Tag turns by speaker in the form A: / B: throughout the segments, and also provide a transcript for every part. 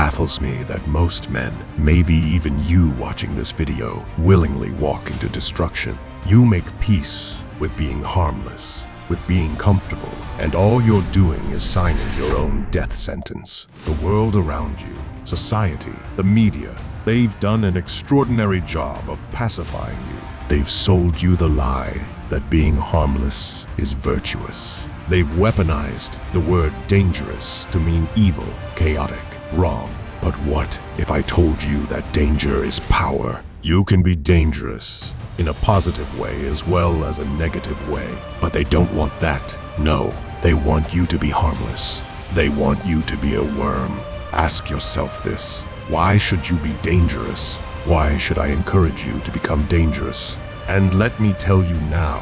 A: baffles me that most men, maybe even you watching this video, willingly walk into destruction. You make peace with being harmless, with being comfortable, and all you're doing is signing your own death sentence. The world around you, society, the media, they've done an extraordinary job of pacifying you. They've sold you the lie that being harmless is virtuous. They've weaponized the word dangerous to mean evil, chaotic, wrong. But what if I told you that danger is power? You can be dangerous in a positive way as well as a negative way. But they don't want that. No, they want you to be harmless. They want you to be a worm. Ask yourself this. Why should you be dangerous? Why should I encourage you to become dangerous? And let me tell you now,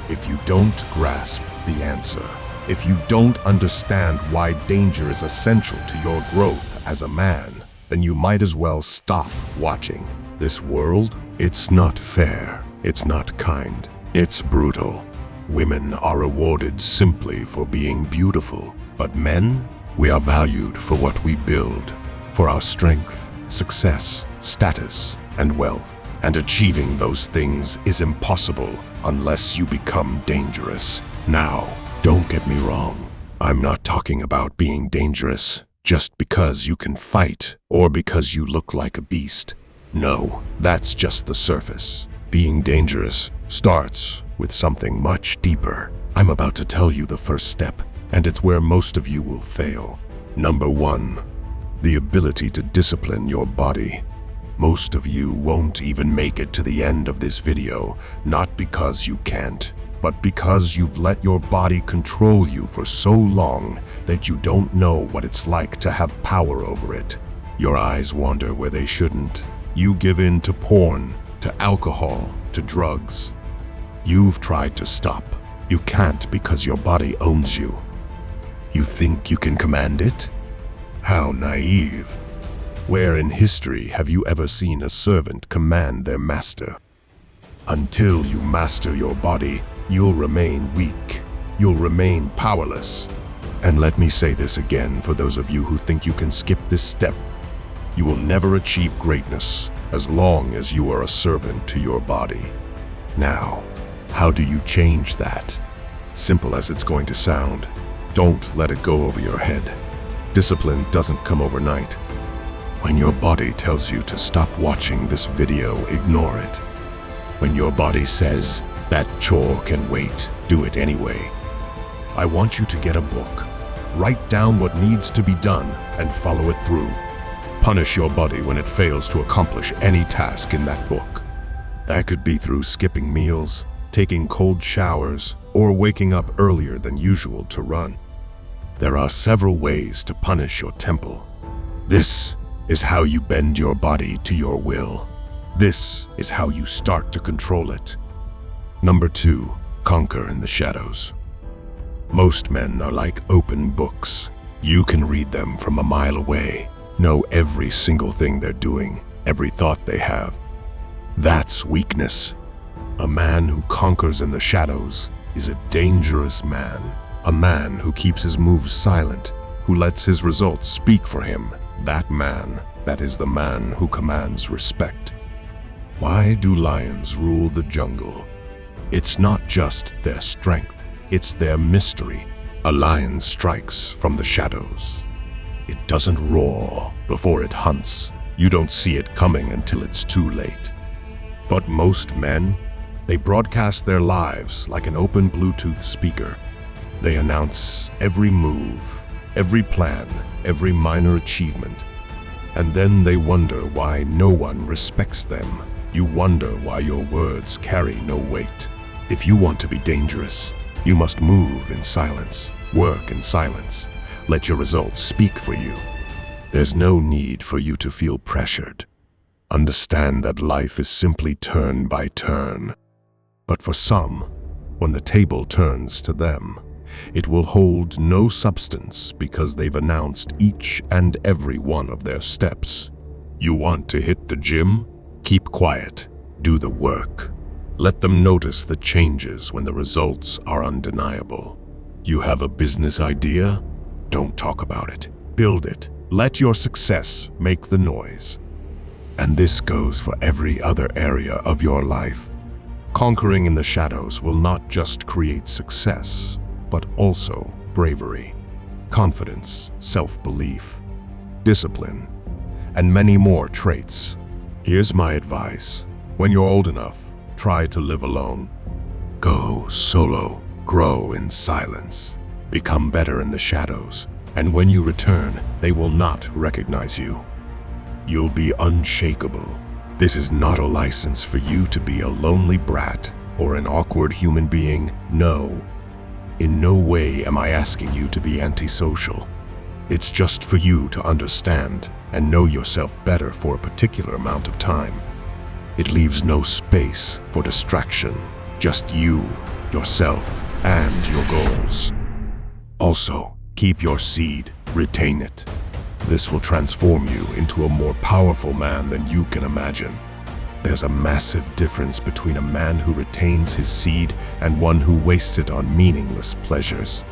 A: if you don't grasp the answer, if you don't understand why danger is essential to your growth as a man, then you might as well stop watching. This world, it's not fair, it's not kind, it's brutal. Women are rewarded simply for being beautiful, but men, we are valued for what we build, for our strength, success, status, and wealth. And achieving those things is impossible unless you become dangerous. Now, don't get me wrong. I'm not talking about being dangerous just because you can fight or because you look like a beast. No, that's just the surface. Being dangerous starts with something much deeper. I'm about to tell you the first step, and it's where most of you will fail. Number 1, the ability to discipline your body. Most of you won't even make it to the end of this video, not because you can't, but because you've let your body control you for so long that you don't know what it's like to have power over it. Your eyes wander where they shouldn't. You give in to porn, to alcohol, to drugs. You've tried to stop. You can't because your body owns you. You think you can command it? How naive. Where in history have you ever seen a servant command their master? Until you master your body, you'll remain weak. You'll remain powerless. And let me say this again for those of you who think you can skip this step. You will never achieve greatness as long as you are a servant to your body. Now, how do you change that? Simple as it's going to sound. Don't let it go over your head. Discipline doesn't come overnight. When your body tells you to stop watching this video, ignore it. When your body says, that chore can wait, do it anyway. I want you to get a book. Write down what needs to be done and follow it through. Punish your body when it fails to accomplish any task in that book. That could be through skipping meals, taking cold showers, or waking up earlier than usual to run. There are several ways to punish your temple. This is how you bend your body to your will. This is how you start to control it. Number 2, conquer in the shadows. Most men are like open books. You can read them from a mile away, know every single thing they're doing, every thought they have. That's weakness. A man who conquers in the shadows is a dangerous man. A man who keeps his moves silent, who lets his results speak for him. That is the man who commands respect. Why do lions rule the jungle? It's not just their strength, it's their mystery. A lion strikes from the shadows. It doesn't roar before it hunts. You don't see it coming until it's too late. But most men, they broadcast their lives like an open Bluetooth speaker. They announce every move, every plan, every minor achievement. And then they wonder why no one respects them. You wonder why your words carry no weight. If you want to be dangerous, you must move in silence, work in silence. Let your results speak for you. There's no need for you to feel pressured. Understand that life is simply turn by turn. But for some, when the table turns to them, it will hold no substance because they've announced each and every one of their steps. You want to hit the gym? Keep quiet. Do the work. Let them notice the changes when the results are undeniable. You have a business idea? Don't talk about it. Build it. Let your success make the noise. And this goes for every other area of your life. Conquering in the shadows will not just create success, but also bravery, confidence, self-belief, discipline, and many more traits. Here's my advice. When you're old enough, try to live alone. Go solo, grow in silence, become better in the shadows, and when you return, they will not recognize you. You'll be unshakable. This is not a license for you to be a lonely brat or an awkward human being. No. In no way am I asking you to be antisocial. It's just for you to understand and know yourself better for a particular amount of time. It leaves no space for distraction, just you, yourself, and your goals. Also, keep your seed, retain it. This will transform you into a more powerful man than you can imagine. There's a massive difference between a man who retains his seed and one who wastes it on meaningless pleasures.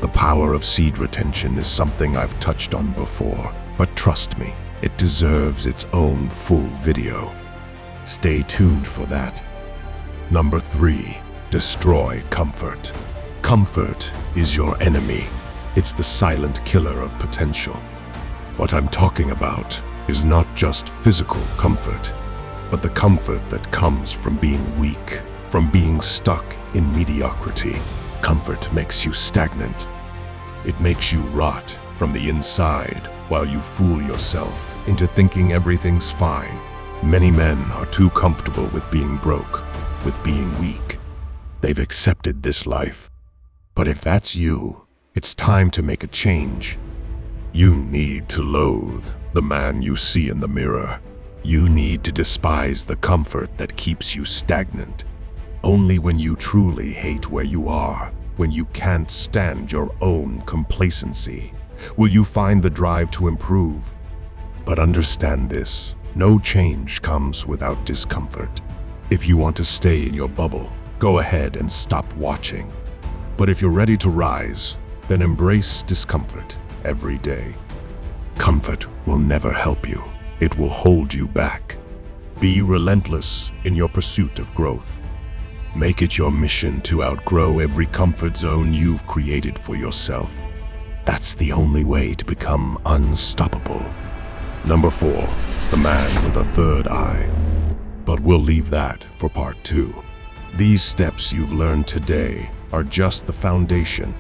A: The power of seed retention is something I've touched on before, but trust me, it deserves its own full video. Stay tuned for that. Number 3, destroy comfort. Comfort is your enemy. It's the silent killer of potential. What I'm talking about is not just physical comfort, but the comfort that comes from being weak, from being stuck in mediocrity. Comfort makes you stagnant. It makes you rot from the inside while you fool yourself into thinking everything's fine. Many men are too comfortable with being broke, with being weak. They've accepted this life. But if that's you, it's time to make a change. You need to loathe the man you see in the mirror. You need to despise the comfort that keeps you stagnant. Only when you truly hate where you are, when you can't stand your own complacency, will you find the drive to improve. But understand this, no change comes without discomfort. If you want to stay in your bubble, go ahead and stop watching. But if you're ready to rise, then embrace discomfort every day. Comfort will never help you. It will hold you back. Be relentless in your pursuit of growth. Make it your mission to outgrow every comfort zone you've created for yourself. That's the only way to become unstoppable. Number 4, the man with a third eye. But we'll leave that for part 2. These steps you've learned today are just the foundation.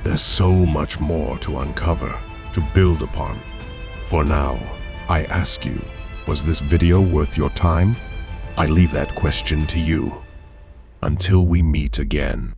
A: There's so much more to uncover, to build upon. For now, I ask you, was this video worth your time? I leave that question to you. Until we meet again.